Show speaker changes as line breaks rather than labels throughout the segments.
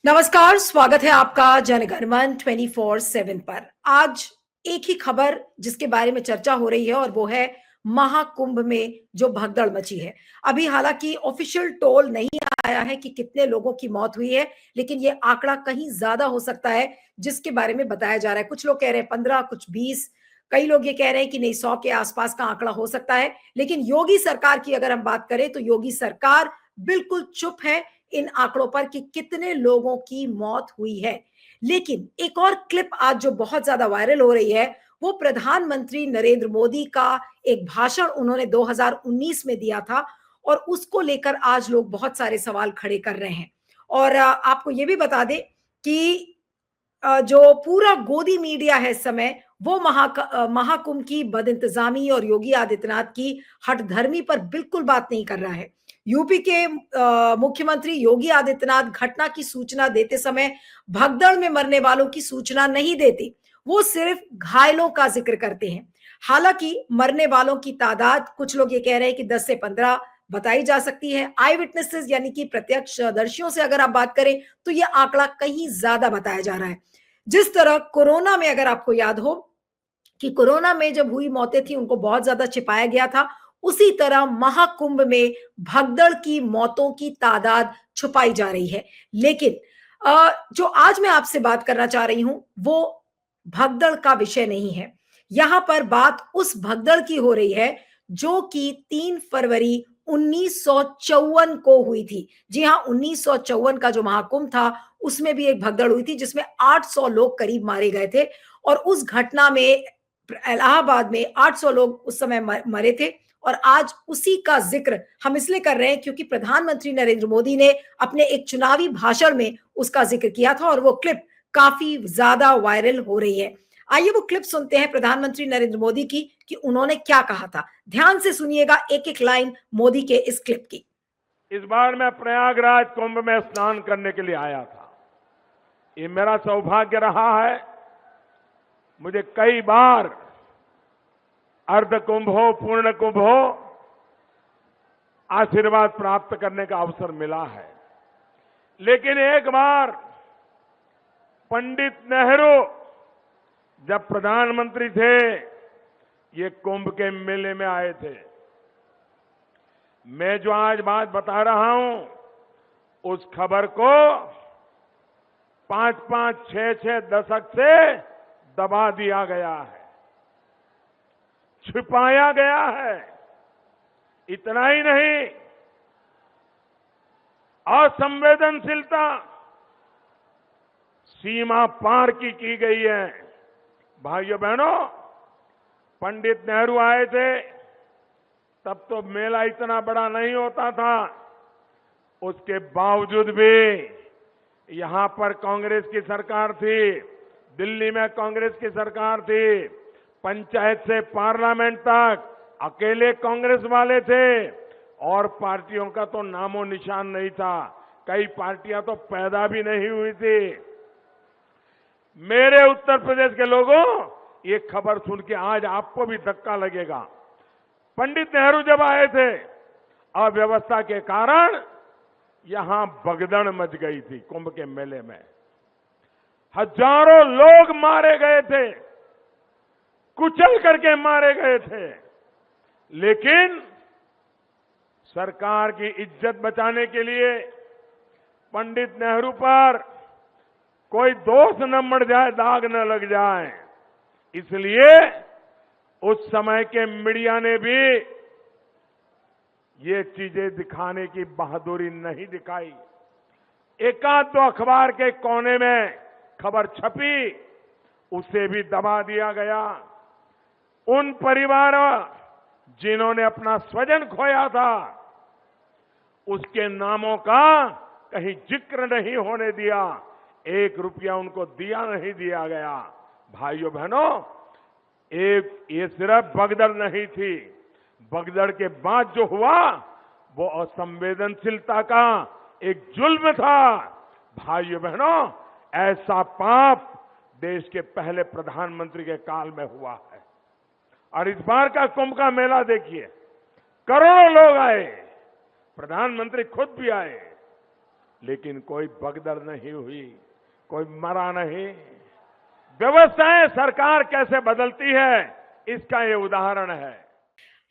नमस्कार, स्वागत है आपका जनगणमन 24/7 पर। आज एक ही खबर जिसके बारे में चर्चा हो रही है और वो है महाकुंभ में जो भगदड़ मची है। अभी हालांकि ऑफिशियल टोल नहीं आया है कि कितने लोगों की मौत हुई है, लेकिन ये आंकड़ा कहीं ज्यादा हो सकता है जिसके बारे में बताया जा रहा है। कुछ लोग कह रहे हैं 15, कुछ 20, कई लोग ये कह रहे हैं कि नहीं 100 के आसपास का आंकड़ा हो सकता है। लेकिन योगी सरकार की अगर हम बात करें तो योगी सरकार बिल्कुल चुप है इन आंकड़ों पर कि कितने लोगों की मौत हुई है। लेकिन एक और क्लिप आज जो बहुत ज्यादा वायरल हो रही है वो प्रधानमंत्री नरेंद्र मोदी का एक भाषण उन्होंने 2019 में दिया था और उसको लेकर आज लोग बहुत सारे सवाल खड़े कर रहे हैं। और आपको ये भी बता दें कि जो पूरा गोदी मीडिया है इस समय वो महाकुंभ की बदइंतजामी और योगी आदित्यनाथ की हठधर्मी पर बिल्कुल बात नहीं कर रहा है। यूपी के मुख्यमंत्री योगी आदित्यनाथ घटना की सूचना देते समय भगदड़ में मरने वालों की सूचना नहीं देते, वो सिर्फ घायलों का जिक्र करते हैं। हालांकि मरने वालों की तादाद कुछ लोग ये कह रहे हैं कि 10 से 15 बताई जा सकती है। आई विटनेसेस यानी कि प्रत्यक्षदर्शियों से अगर आप बात करें तो ये आंकड़ा कहीं ज्यादा बताया जा रहा है। जिस तरह कोरोना में अगर आपको याद हो कि कोरोना में जब हुई मौतें थी उनको बहुत ज्यादा छिपाया गया था, उसी तरह महाकुंभ में भगदड़ की मौतों की तादाद छुपाई जा रही है। लेकिन जो आज मैं आपसे बात करना चाह रही हूं वो भगदड़ का विषय नहीं है। यहां पर बात उस भगदड़ की हो रही है जो कि 3 फरवरी 1954 को हुई थी। जी हां, 1954 का जो महाकुंभ था उसमें भी एक भगदड़ हुई थी जिसमें 800 लोग करीब मारे गए थे। और उस घटना में इलाहाबाद में 800 लोग उस समय मरे थे। और आज उसी का जिक्र हम इसलिए कर रहे हैं क्योंकि प्रधानमंत्री नरेंद्र मोदी ने अपने एक चुनावी भाषण में उसका जिक्र किया था और वो क्लिप काफी ज्यादा वायरल हो रही है। आइए वो क्लिप सुनते हैं प्रधानमंत्री नरेंद्र मोदी की कि उन्होंने क्या कहा था। ध्यान से सुनिएगा एक एक लाइन मोदी के इस क्लिप की।
इस बार मैं प्रयागराज कुंभ में स्नान करने के लिए आया था। ये मेरा सौभाग्य रहा है। मुझे कई बार अर्ध कुंभ हो, पूर्ण कुंभ हो, आशीर्वाद प्राप्त करने का अवसर मिला है। लेकिन एक बार पंडित नेहरू जब प्रधानमंत्री थे, ये कुंभ के मेले में आए थे। मैं जो आज बात बता रहा हूं उस खबर को 5-5, 6-6 दशक से दबा दिया गया है, छिपाया गया है। इतना ही नहीं, असंवेदनशीलता सीमा पार की गई है। भाइयों बहनों, पंडित नेहरू आए थे तब तो मेला इतना बड़ा नहीं होता था। उसके बावजूद भी यहां पर कांग्रेस की सरकार थी, दिल्ली में कांग्रेस की सरकार थी, पंचायत से पार्लियामेंट तक अकेले कांग्रेस वाले थे और पार्टियों का तो नामो निशान नहीं था। कई पार्टियां तो पैदा भी नहीं हुई थी। मेरे उत्तर प्रदेश के लोगों, ये खबर सुन के आज आपको भी धक्का लगेगा। पंडित नेहरू जब आए थे, अव्यवस्था के कारण यहां भगदड़ मच गई थी। कुंभ के मेले में हजारों लोग मारे गए थे, कुचल करके मारे गए थे। लेकिन सरकार की इज्जत बचाने के लिए पंडित नेहरू पर कोई दोष न मर जाए, दाग न लग जाए, इसलिए उस समय के मीडिया ने भी ये चीजें दिखाने की बहादुरी नहीं दिखाई। एकाध दो अखबार के कोने में खबर छपी, उसे भी दबा दिया गया। उन परिवारों जिन्होंने अपना स्वजन खोया था, उसके नामों का कहीं जिक्र नहीं होने दिया। 1 रुपया उनको दिया नहीं दिया गया। भाइयों बहनों, ये सिर्फ भगदड़ नहीं थी। भगदड़ के बाद जो हुआ वो असंवेदनशीलता का एक जुल्म था। भाइयों बहनों, ऐसा पाप देश के पहले प्रधानमंत्री के काल में हुआ है। और इस बार का कुंभ का मेला देखिए, करोड़ों लोग आए, प्रधानमंत्री खुद भी आए। लेकिन कोई भगदड़ नहीं हुई, कोई मरा नहीं। व्यवस्थाएं सरकार कैसे बदलती है, इसका ये उदाहरण है।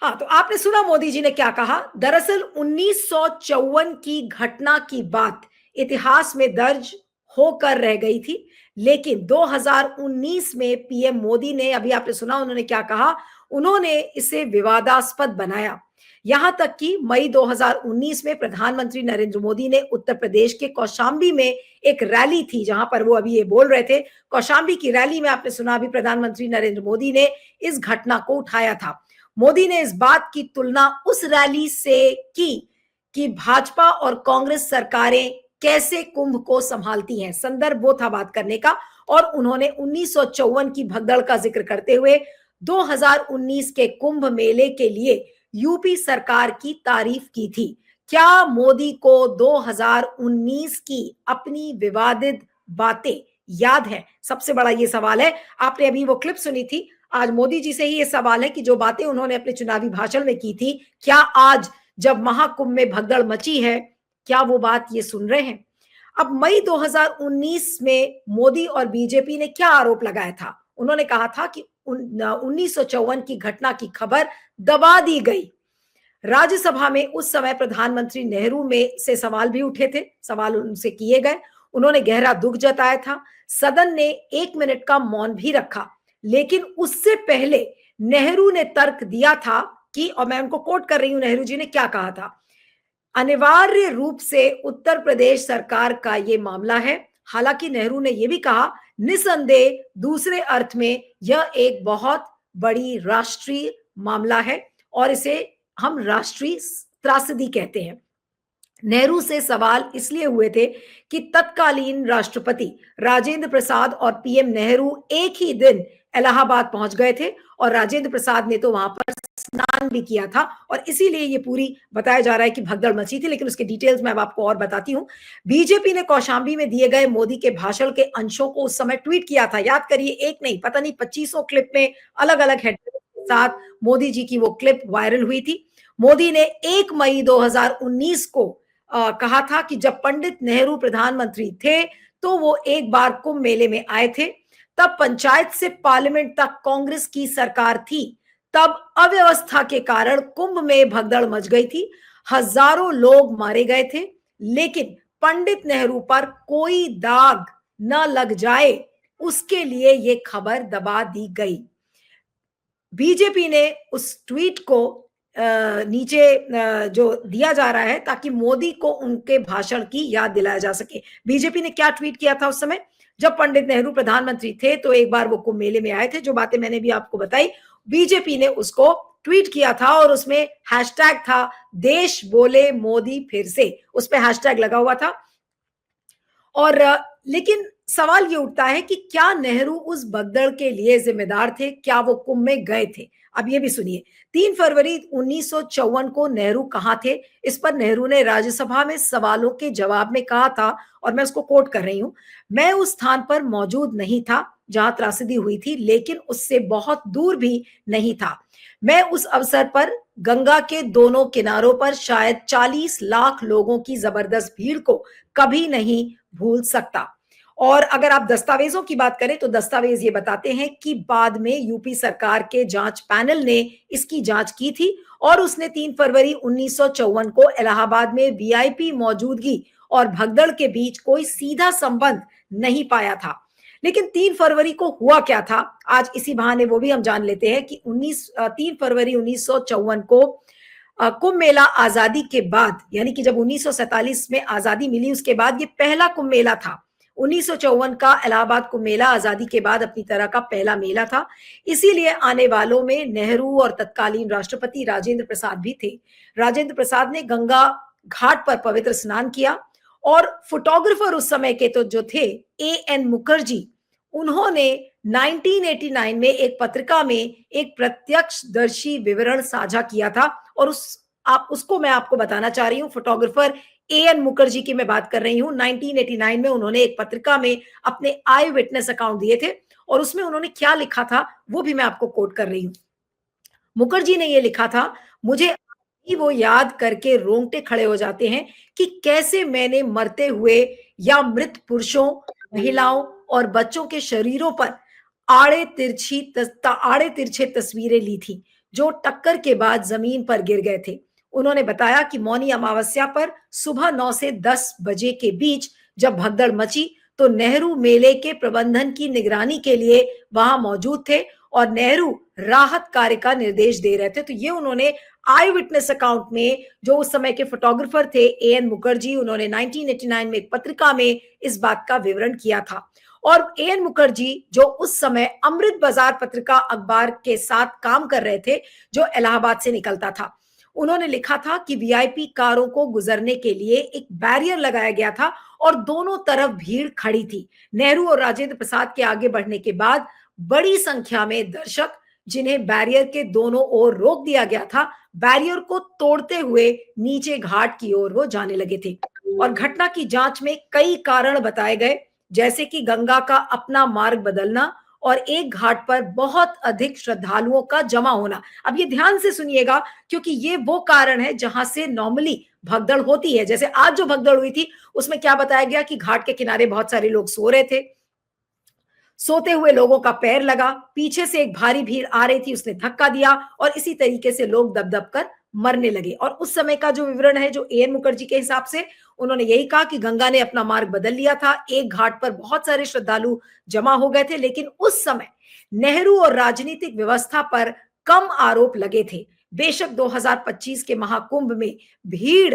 हाँ, तो आपने सुना मोदी जी ने क्या कहा। दरअसल 1954 की घटना की बात इतिहास में दर्ज होकर रह गई थी, लेकिन 2019 में पीएम मोदी ने, अभी आपने सुना उन्होंने क्या कहा, उन्होंने इसे विवादास्पद बनाया। यहां तक कि मई 2019 में प्रधानमंत्री नरेंद्र मोदी ने उत्तर प्रदेश के कौशाम्बी में एक रैली थी, जहां पर वो अभी ये बोल रहे थे, कौशाम्बी की रैली में आपने सुना अभी प्रधानमंत्री नरेंद्र मोदी ने इस घटना को उठाया था। मोदी ने इस बात की तुलना उस रैली से की कि भाजपा और कांग्रेस सरकारें कैसे कुंभ को संभालती हैं, संदर्भ वो था बात करने का। और उन्होंने 1954 की भगदड़ का जिक्र करते हुए 2019 के कुंभ मेले के लिए यूपी सरकार की तारीफ की थी। क्या मोदी को 2019 की अपनी विवादित बातें याद है? सबसे बड़ा ये सवाल है। आपने अभी वो क्लिप सुनी थी, आज मोदी जी से ही ये सवाल है कि जो बातें उन्होंने अपने चुनावी भाषण में की थी, क्या आज जब महाकुंभ में भगदड़ मची है, क्या वो बात ये सुन रहे हैं? अब मई 2019 में मोदी और बीजेपी ने क्या आरोप लगाया था? उन्होंने कहा था कि 1954 की घटना की खबर दबा दी गई। राज्यसभा में उस समय प्रधानमंत्री नेहरू में से सवाल भी उठे थे, सवाल उनसे किए गए, उन्होंने गहरा दुख जताया था। सदन ने 1 मिनट का मौन भी रखा, लेकिन उससे पहले नेहरू ने तर्क दिया था कि, और मैं उनको कोट कर रही हूं, नेहरू जी ने क्या कहा था, अनिवार्य रूप से उत्तर प्रदेश सरकार का ये मामला है। हालांकि नेहरू ने यह भी कहा, निसंदेह दूसरे अर्थ में यह एक बहुत बड़ी राष्ट्रीय मामला है और इसे हम राष्ट्रीय त्रासदी कहते हैं। नेहरू से सवाल इसलिए हुए थे कि तत्कालीन राष्ट्रपति राजेंद्र प्रसाद और पीएम नेहरू एक ही दिन इलाहाबाद पहुंच गए थे और राजेंद्र प्रसाद ने तो वहां पर स्नान भी किया था, और इसीलिए ये पूरी बताया जा रहा है कि भगदड़ मची थी। लेकिन उसके डिटेल्स मैं अब आपको और बताती हूं। बीजेपी ने कौशाम्बी में दिए गए मोदी के भाषण के अंशों को उस समय ट्वीट किया था। याद करिए, एक नहीं पता नहीं 25 क्लिप में अलग अलग हेडलाइन के साथ मोदी जी की वो क्लिप वायरल हुई थी। मोदी ने 1 मई 2019 को कहा था कि जब पंडित नेहरू प्रधानमंत्री थे तो वो एक बार कुंभ मेले में आए थे, तब पंचायत से पार्लियामेंट तक कांग्रेस की सरकार थी, तब अव्यवस्था के कारण कुंभ में भगदड़ मच गई थी, हजारों लोग मारे गए थे, लेकिन पंडित नेहरू पर कोई दाग न लग जाए उसके लिए ये खबर दबा दी गई। बीजेपी ने उस ट्वीट को नीचे जो दिया जा रहा है ताकि मोदी को उनके भाषण की याद दिलाया जा सके। बीजेपी ने क्या ट्वीट किया था उस समय, जब पंडित नेहरू प्रधानमंत्री थे तो एक बार वो कुंभ मेले में आए थे, जो बातें मैंने भी आपको बताई, बीजेपी ने उसको ट्वीट किया था और उसमें हैशटैग था देश बोले मोदी फिर से, उस पर हैशटैग लगा हुआ था। और लेकिन सवाल ये उठता है कि क्या नेहरू उस भगदड़ के लिए जिम्मेदार थे? क्या वो कुंभ में गए थे? अब ये भी सुनिए। 3 फरवरी 1954 को नेहरू कहां थे? इस पर नेहरू ने राज्यसभा में सवालों के जवाब में कहा था, और मैं उसको कोट कर रही हूं, मैं उस स्थान पर मौजूद नहीं था जहां त्रासदी हुई थी, लेकिन उससे बहुत दूर भी नहीं था। मैं उस अवसर पर गंगा के दोनों किनारों पर शायद 40 लाख लोगों की जबरदस्त भीड़ को कभी नहीं भूल सकता। और अगर आप दस्तावेजों की बात करें तो दस्तावेज ये बताते हैं कि बाद में यूपी सरकार के जांच पैनल ने इसकी जांच की थी और उसने 3 फरवरी 1954 को इलाहाबाद में वीआईपी मौजूदगी और भगदड़ के बीच कोई सीधा संबंध नहीं पाया था। लेकिन 3 फरवरी को हुआ क्या था, आज इसी बहाने वो भी हम जान लेते हैं कि 3 फरवरी 1954 को कुंभ मेला आजादी के बाद, यानी कि जब 1947 में आजादी मिली उसके बाद ये पहला कुंभ मेला था। 1954 का इलाहाबाद कुंभ मेला आजादी के बाद अपनी तरह का पहला मेला था, इसीलिए आने वालों में नेहरू और तत्कालीन राष्ट्रपति राजेंद्र प्रसाद भी थे। राजेंद्र प्रसाद ने गंगा घाट पर पवित्र स्नान किया और फोटोग्राफर उस समय के तो जो थे एएन मुखर्जी, उन्होंने 1989 में एक पत्रिका में एक प्रत्यक्षदर्शी विवरण साझा किया था और उसको मैं आपको बताना चाह रही हूं। फोटोग्राफर एएन मुखर्जी की मैं बात कर रही हूं। 1989 में उन्होंने एक पत्रिका में अपने आई विटनेस अकाउंट दिए थे और उसमें उन्होंने क्या लिखा था वो भी मैं आपको कोट कर रही हूं। मुखर्जी ने यह लिखा था, मुझे ही वो याद करके रोंगटे खड़े हो जाते हैं कि कैसे मैंने मरते हुए या मृत पुरुषों, महिलाओं और बच्चों के शरीरों पर आड़े तिरछे तस्वीरें ली थी, जो टक्कर के बाद जमीन पर गिर गए थे। उन्होंने बताया कि मौनी अमावस्या पर सुबह 9 से 10 बजे के बीच जब भगदड़ मची, तो नेहरू मेले के प्रबंधन की निगरानी के लिए वहां मौजूद थे और नेहरू राहत कार्य का निर्देश दे रहे थे। तो ये उन्होंने आई विटनेस अकाउंट में, जो उस समय के फोटोग्राफर थे एएन मुखर्जी, उन्होंने 1989 में एक पत्रिका में इस बात का विवरण किया था। और एएन मुखर्जी जो उस समय अमृत बाजार पत्रिका अखबार के साथ काम कर रहे थे, जो इलाहाबाद से निकलता था, उन्होंने लिखा था कि वीआईपी कारों को गुजरने के लिए एक बैरियर लगाया गया था और दोनों तरफ भीड़ खड़ी थी। नेहरू और राजेंद्र प्रसाद के आगे बढ़ने के बाद बड़ी संख्या में दर्शक, जिन्हें बैरियर के दोनों ओर रोक दिया गया था, बैरियर को तोड़ते हुए नीचे घाट की ओर वो जाने लगे थे। और घटना की जांच में कई कारण बताए गए, जैसे कि गंगा का अपना मार्ग बदलना और एक घाट पर बहुत अधिक श्रद्धालुओं का जमा होना। अब ये ध्यान से सुनिएगा, क्योंकि ये वो कारण है जहां से नॉर्मली भगदड़ होती है। जैसे आज जो भगदड़ हुई थी, उसमें क्या बताया गया कि घाट के किनारे बहुत सारे लोग सो रहे थे, सोते हुए लोगों का पैर लगा, पीछे से एक भारी भीड़ आ रही थी, उसने धक्का दिया और इसी तरीके से लोग दब दब कर मरने लगे। और उस समय का जो विवरण है, जो एएन मुखर्जी के हिसाब से, उन्होंने यही कहा कि गंगा ने अपना मार्ग बदल लिया था, एक घाट पर बहुत सारे श्रद्धालु जमा हो गए थे, लेकिन उस समय नेहरू और राजनीतिक व्यवस्था पर कम आरोप लगे थे। बेशक 2025 के महाकुंभ में भीड़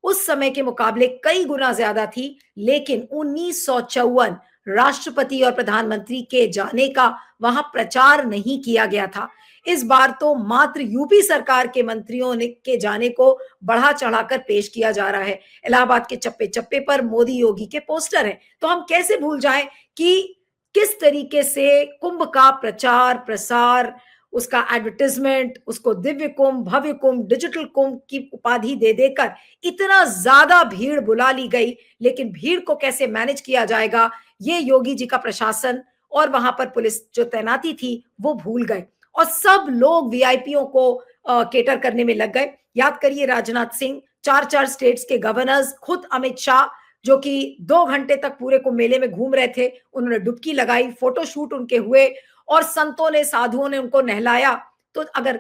उस समय के मुकाबले कई गुना ज्यादा थी, लेकिन 1954 राष्ट्रपति और प्रधानमंत्री के जाने का वहां प्रचार नहीं किया गया था। इस बार तो मात्र यूपी सरकार के मंत्रियों ने के जाने को बढ़ा चढ़ाकर पेश किया जा रहा है। इलाहाबाद के चप्पे चप्पे पर मोदी योगी के पोस्टर हैं, तो हम कैसे भूल जाएं कि किस तरीके से कुंभ का प्रचार प्रसार, उसका एडवर्टाइजमेंट, उसको दिव्य कुंभ, भव्य कुंभ, डिजिटल कुंभ की उपाधि दे देकर इतना ज्यादा भीड़ बुला ली गई। लेकिन भीड़ को कैसे मैनेज किया जाएगा, ये योगी जी का प्रशासन और वहां पर पुलिस जो तैनाती थी वो भूल गए और सब लोग वीआईपीओ को केटर करने में लग गए। याद करिए, राजनाथ सिंह, 4 स्टेट्स के गवर्नर्स, खुद अमित शाह, जो कि 2 घंटे तक पूरे को मेले में घूम रहे थे, उन्होंने डुबकी लगाई, फोटोशूट उनके हुए और संतों ने, साधुओं ने उनको नहलाया। तो अगर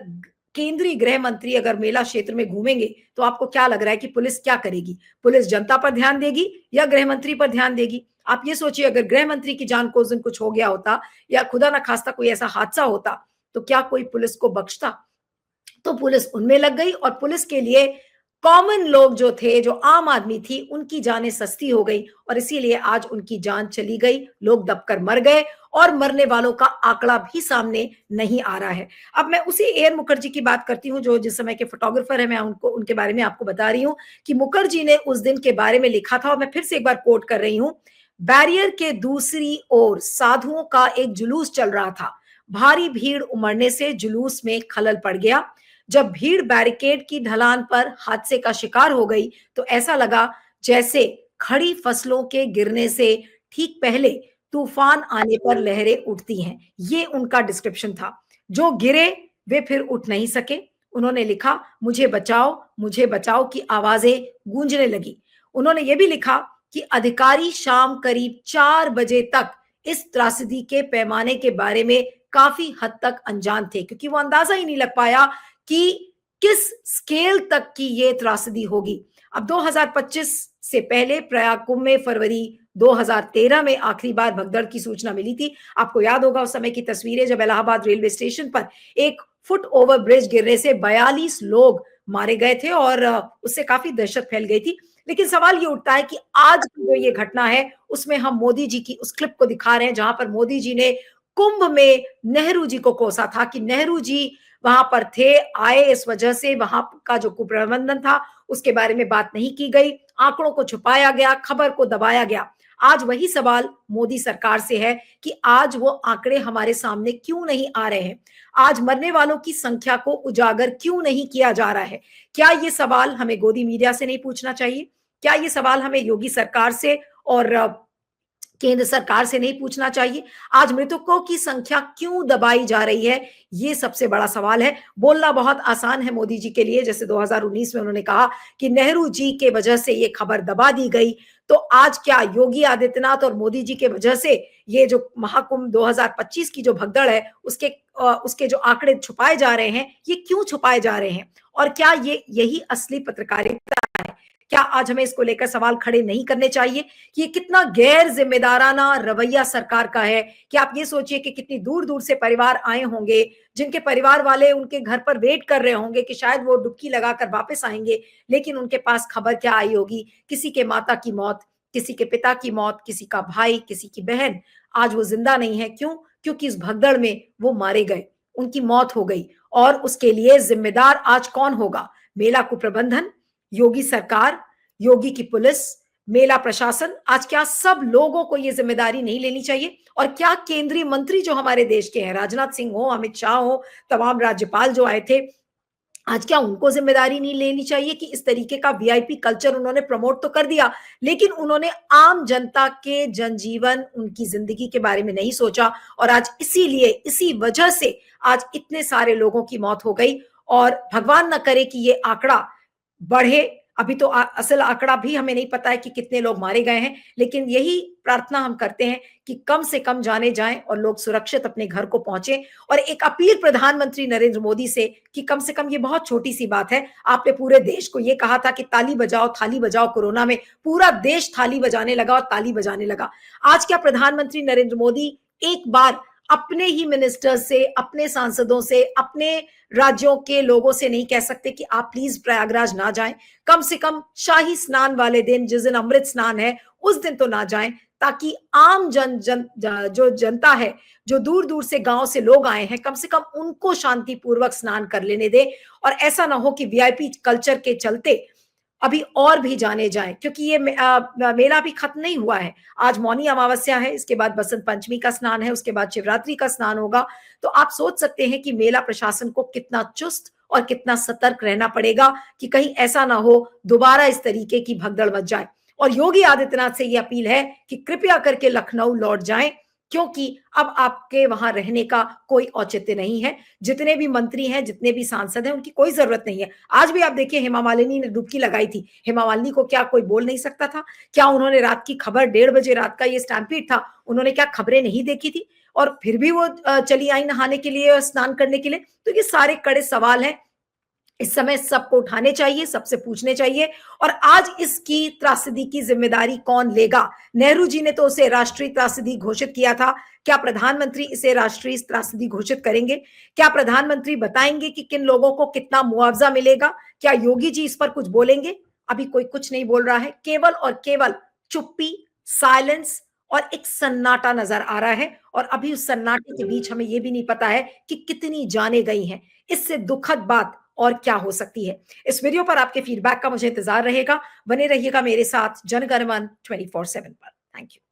केंद्रीय गृह मंत्री अगर मेला क्षेत्र में घूमेंगे, तो आपको क्या लग रहा है कि पुलिस क्या करेगी? पुलिस जनता पर ध्यान देगी या गृह मंत्री पर ध्यान देगी? आप ये सोचिए, अगर गृह मंत्री की जान को उस दिन कुछ हो गया होता या खुदा ना खास्ता कोई ऐसा हादसा होता, तो क्या कोई पुलिस को बख्शता? तो पुलिस उनमें लग गई और पुलिस के लिए कॉमन लोग जो थे, जो आम आदमी थी, उनकी जानें सस्ती हो गई और इसीलिए आज उनकी जान चली गई, लोग दबकर मर गए और मरने वालों का आंकड़ा भी सामने नहीं आ रहा है। अब मैं उसी एएन मुखर्जी की बात करती हूँ, जो जिस समय के फोटोग्राफर है, मैं उनको उनके बारे में आपको बता रही हूँ कि मुखर्जी ने उस दिन के बारे में लिखा था और मैं फिर से एक बार कोट कर रही हूँ। बैरियर के दूसरी ओर साधुओं का एक जुलूस चल रहा था। भारी भीड़ उमड़ने से जुलूस में खलल पड़ गया। जब भीड़ बैरिकेड की ढलान पर हादसे का शिकार हो गई, तो ऐसा लगा जैसे खड़ी फसलों के गिरने से ठीक पहले तूफान आने पर लहरें उठती हैं। ये उनका डिस्क्रिप्शन था। जो गिरे वे फिर उठ नहीं सके। उन्होंने लिखा, मुझे बचाओ की आवाजें गूंजने लगी। उन्होंने ये भी लिखा कि अधिकारी शाम करीब 4 बजे तक इस त्रासदी के पैमाने के बारे में काफी हद तक अनजान थे, क्योंकि वो अंदाजा ही नहीं लग पाया कि किस स्केल तक की ये त्रासदी होगी। अब 2025 से पहले प्रयाग कुंभ में फरवरी 2013 में आखिरी बार भगदड़ की सूचना मिली थी। आपको याद होगा उस समय की तस्वीरें, जब इलाहाबाद रेलवे स्टेशन पर एक फुट ओवर ब्रिज गिरने से 42 लोग मारे गए थे और उससे काफी दहशत फैल गई थी। लेकिन सवाल ये उठता है कि आज की जो ये घटना है, उसमें हम मोदी जी की उस क्लिप को दिखा रहे हैं, जहां पर मोदी जी ने कुंभ में नेहरू जी को कोसा था कि नेहरू जी वहां पर थे, आए इस वजह से वहां का जो कुप्रबंधन था उसके बारे में बात नहीं की गई, आंकड़ों को छुपाया गया, खबर को दबाया गया। आज वही सवाल मोदी सरकार से है कि आज वो आंकड़े हमारे सामने क्यों नहीं आ रहे हैं? आज मरने वालों की संख्या को उजागर क्यों नहीं किया जा रहा है? क्या ये सवाल हमें गोदी मीडिया से नहीं पूछना चाहिए? क्या ये सवाल हमें योगी सरकार से और केंद्र सरकार से नहीं पूछना चाहिए? आज मृतकों की संख्या क्यों दबाई जा रही है? ये सबसे बड़ा सवाल है। बोलना बहुत आसान है मोदी जी के लिए, जैसे 2019 में उन्होंने कहा कि नेहरू जी के वजह से ये खबर दबा दी गई। तो आज क्या योगी आदित्यनाथ और मोदी जी के वजह से ये जो महाकुंभ 2025 की जो भगदड़ है, उसके जो आंकड़े छुपाए जा रहे हैं, ये क्यों छुपाए जा रहे हैं? और क्या ये यही असली पत्रकारिता है? क्या आज हमें इसको लेकर सवाल खड़े नहीं करने चाहिए कि ये कितना गैर जिम्मेदाराना रवैया सरकार का है? कि आप ये सोचिए कि कितनी दूर दूर से परिवार आए होंगे, जिनके परिवार वाले उनके घर पर वेट कर रहे होंगे कि शायद वो डुबकी लगाकर वापस आएंगे, लेकिन उनके पास खबर क्या आई होगी? किसी के माता की मौत, किसी के पिता की मौत, किसी का भाई, किसी की बहन, आज वो जिंदा नहीं है। क्यों? क्योंकि इस भगदड़ में वो मारे गए, उनकी मौत हो गई। और उसके लिए जिम्मेदार आज कौन होगा? मेला कुप्रबंधन, योगी सरकार, योगी की पुलिस, मेला प्रशासन। आज क्या सब लोगों को ये जिम्मेदारी नहीं लेनी चाहिए? और क्या केंद्रीय मंत्री जो हमारे देश के हैं, राजनाथ सिंह हो, अमित शाह हो, तमाम राज्यपाल जो आए थे, आज क्या उनको जिम्मेदारी नहीं लेनी चाहिए कि इस तरीके का वीआईपी कल्चर उन्होंने प्रमोट तो कर दिया, लेकिन उन्होंने आम जनता के जनजीवन, उनकी जिंदगी के बारे में नहीं सोचा। और आज इसीलिए, इसी वजह से आज इतने सारे लोगों की मौत हो गई। और भगवान न करे कि ये आंकड़ा बढ़े। अभी तो असल आंकड़ा भी हमें नहीं पता है कि कितने लोग मारे गए हैं, लेकिन यही प्रार्थना हम करते हैं कि कम से कम जाने जाएं और लोग सुरक्षित अपने घर को पहुंचे। और एक अपील प्रधानमंत्री नरेंद्र मोदी से कि कम से कम, ये बहुत छोटी सी बात है, आपने पूरे देश को ये कहा था कि ताली बजाओ थाली बजाओ, कोरोना में पूरा देश थाली बजाने लगा और ताली बजाने लगा। आज क्या प्रधानमंत्री नरेंद्र मोदी एक बार अपने ही मिनिस्टर से, अपने सांसदों से, अपने राज्यों के लोगों से नहीं कह सकते कि आप प्लीज प्रयागराज ना जाएं? कम से कम शाही स्नान वाले दिन, जिस दिन अमृत स्नान है, उस दिन तो ना जाएं, ताकि आम जो जनता है, जो दूर दूर से गांव से लोग आए हैं, कम से कम उनको शांतिपूर्वक स्नान कर लेने दे। और ऐसा ना हो कि वीआईपी कल्चर के चलते अभी और भी जाने जाए, क्योंकि ये मेला भी खत्म नहीं हुआ है। आज मौनी अमावस्या है, इसके बाद बसंत पंचमी का स्नान है, उसके बाद शिवरात्रि का स्नान होगा। तो आप सोच सकते हैं कि मेला प्रशासन को कितना चुस्त और कितना सतर्क रहना पड़ेगा कि कहीं ऐसा ना हो दोबारा इस तरीके की भगदड़ मच जाए। और योगी आदित्यनाथ से ये अपील है कि कृपया करके लखनऊ लौट जाएं, क्योंकि अब आपके वहां रहने का कोई औचित्य नहीं है। जितने भी मंत्री हैं, जितने भी सांसद हैं, उनकी कोई जरूरत नहीं है। आज भी आप देखिए, हेमा मालिनी ने डुबकी लगाई थी। हेमा मालिनी को क्या कोई बोल नहीं सकता था? क्या उन्होंने रात की खबर, 1:30 बजे रात का ये स्टैम्पीड था, उन्होंने क्या खबरें नहीं देखी थी? और फिर भी वो चली आई नहाने के लिए और स्नान करने के लिए। तो ये सारे कड़े सवाल हैं, इस समय सबको उठाने चाहिए, सबसे पूछने चाहिए। और आज इसकी त्रासदी की जिम्मेदारी कौन लेगा? नेहरू जी ने तो उसे राष्ट्रीय त्रासदी घोषित किया था। क्या प्रधानमंत्री इसे राष्ट्रीय त्रासदी घोषित करेंगे? क्या प्रधानमंत्री बताएंगे कि किन लोगों को कितना मुआवजा मिलेगा? क्या योगी जी इस पर कुछ बोलेंगे? अभी कोई कुछ नहीं बोल रहा है। केवल और केवल चुप्पी, साइलेंस और एक सन्नाटा नजर आ रहा है। और अभी उस सन्नाटे के बीच हमें यह भी नहीं पता है कि कितनी जाने गई हैं। इससे दुखद बात और क्या हो सकती है? इस वीडियो पर आपके फीडबैक का मुझे इंतजार रहेगा। बने रहिएगा मेरे साथ जनगणमन 24/7 पर। Thank you.